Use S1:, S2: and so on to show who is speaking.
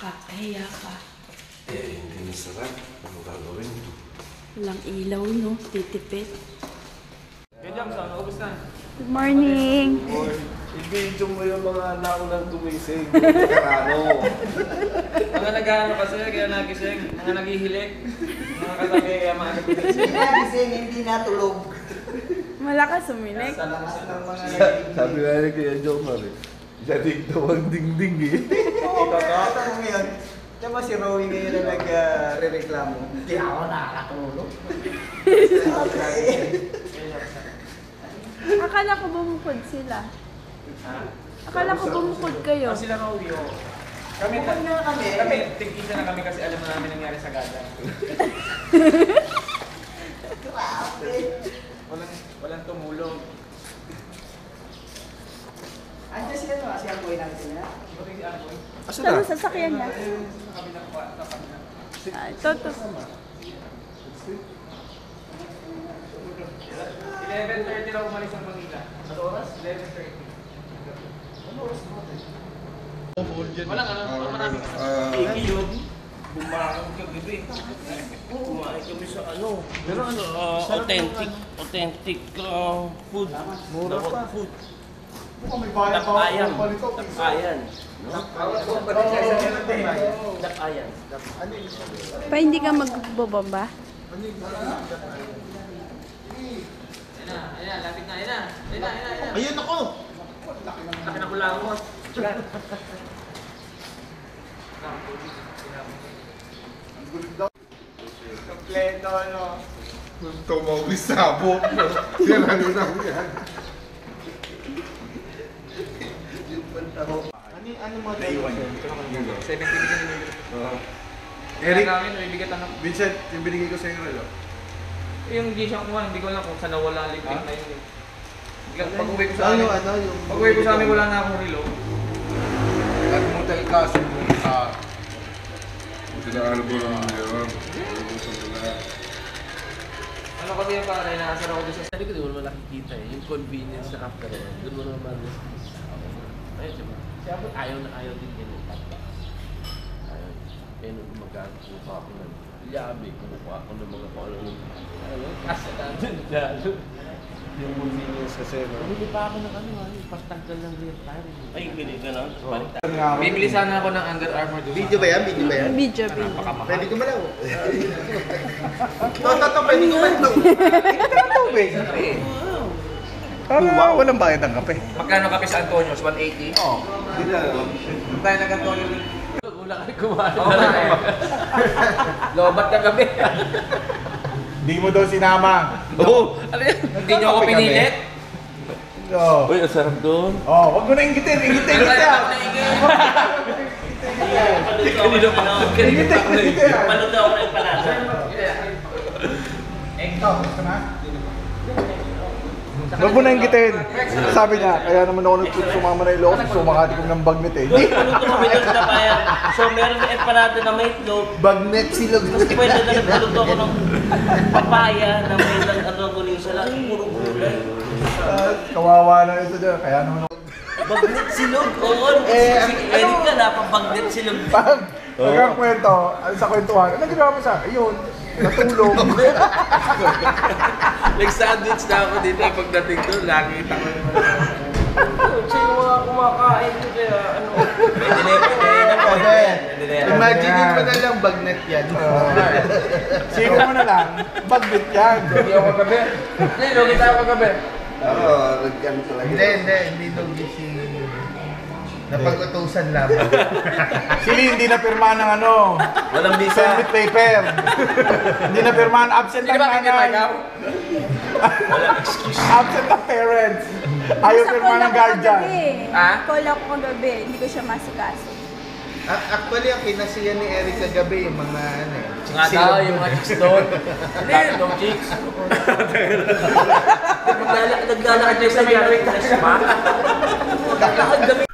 S1: Nakakahiya ka.
S2: Eh, hindi masarap. Ano gagawin?
S1: Walang ilaw, no? Titipid.
S3: Kaya Jamson, naubos na.
S1: Good morning!
S2: I-video mo yung mga anak ng gumising. Karano.
S3: Mga nag-ano kasi, kaya nagising. Mga naghihilik. Mga katabi, kaya mga nagising.
S4: Nagising, hindi natulog.
S1: Malakas suminik.
S4: Sa lakas ng mga
S2: Sabi nga niya kaya Jomar eh. Yanig daw ang dingding eh.
S4: Oo, ito mo yun. Tsaka si Rowie ngayon na nag-re-reklamo. Hindi ako nakakatulog.
S1: Akala ko bumukod sila.
S3: Ha?
S1: Akala ko bumukod kayo.
S3: Oh, sila Rowie, oh. Kami,
S4: Bukod na kami.
S3: Kami, tig-isa na kami kasi alam na namin nangyari sa gada.
S4: Grabe.
S3: Walang tumulong.
S4: Andiyan si ano, si Amboy natin na.
S3: Buti si Amboy.
S2: Asa
S1: Saan
S2: na?
S1: ang sasakyan niya?
S3: Sa kabilang tapat na.
S1: Ah, ito.
S3: 11:30 lang umalis ang Manila. Ano oras? 11:30. Ano oras mo? Walang ano, maraming
S5: Piki yun. Bumakang kagabi. Kumain kami sa ano. Pero ano, authentic food. Mura pa. Food. Tapayan. Tapayan. Tapayan.
S1: Pa hindi ka magbobomba?
S3: Ayan, lapit na, ayan na.
S5: Ayun ako!
S3: Laki na kulangos.
S4: Kompleto, ano.
S2: Tumawis sabog. Yan ang inang yan.
S4: Ano mo day 1?
S3: 70 bigyan nila.
S2: Eric,
S3: namin, may bigat ang
S2: Vincent, yung binigay ko sa inyo relo.
S3: yung di siyang kumuha, hindi ko alam kung saan nawala ang ligpit na yun. Pag-uwi ko sa
S4: Ano,
S3: amin,
S4: yung...
S3: pag-uwi ko sa amin wala na akong relo.
S2: At motel ka, sumunod ka. Sila ano ba lang yun?
S3: Ano kasi yung pare, nakasara ko doon sa...
S5: Sabi ko di mo naman nakikita eh. Yung convenience na after all. Doon mo naman ayun siya ba? Siya po ayaw na ayaw din yan. Ayaw. Kaya nung magkakakuha ako ng liabi, kumukuha ako ng mga kung ano, kasi natin lalo.
S2: Yung convenience kasi, no?
S5: Bumili pa ako ng ano, pagtanggal ng real time. Ay, bili ka lang. Balik
S3: Bibili sana ako ng Under Armour doon.
S4: Video ba yan? Video ba yan?
S1: Video.
S4: Pwede ko malaw. Toto, pwede ko malaw. Tubig.
S2: Para walang bayad ang kape.
S3: Magkano kape sa Antonio's? 180? Oo.
S2: Hindi na, no?
S3: Tayo nag-Antonio.
S5: Wala ka kumain.
S3: Oo nga eh. Lobat ka gabi.
S6: Hindi mo daw sinama.
S5: Oo.
S3: Ano yan? Hindi niyo ako pinilit?
S6: Oo.
S5: Uy, ang sarap doon.
S6: Oh, wag mo na ingitin. Ingitin ka.
S5: Kanino pa? Kanino pa? Panood ako ng panasa.
S6: Gusto na? Wag mo na ingitin. Sabi niya, kaya naman ako sumama na ilo kasi sumakati ko ng bagnet eh.
S5: Paluto kami doon sa bayan. So, meron na empanada na may itlog.
S4: Bagnet silog.
S5: Tapos pwede na nagpaluto ako ng papaya na may ano ko niyo sa lahat. Puro gulay.
S6: Kawawa na ito dyan. Kaya naman ako.
S5: Bagnet silog. Oo. Si Eric ka, napabagnet silog.
S6: Pag nagkakwento, sa kwentuhan, ano ginawa mo sa akin? Ayun, natulog.
S5: Nag-sandwich na ako dito pagdating doon. Nakita ko yung siya yung mga kumakain ko kaya ano.
S4: Imagine mo na lang bagnet yan.
S6: Sino mo na lang, bagnet yan.
S3: Hindi ako kagabi. Hindi, lugit ako kagabi.
S2: Oo, nagkan talaga.
S4: Hindi lugi si... Napag-utusan lang.
S6: Sili, hindi na pirma ng ano,
S5: Walang
S6: permit paper. Hindi na pirma, absent
S3: Hindi
S6: ng
S3: ba pinirma
S6: nanay.
S3: ikaw?
S6: Absent ng parents. Ayaw pirma ng guardian.
S3: Ha?
S1: Call ako kagabi. Hindi ko siya masikaso.
S4: Actually, ang pinasiyan ni Eric kagabi yung mga ano eh.
S3: Nga daw, yung mga chicks doon. Hindi, yung chicks.
S5: Naglalakad kayo sa may Lakad kami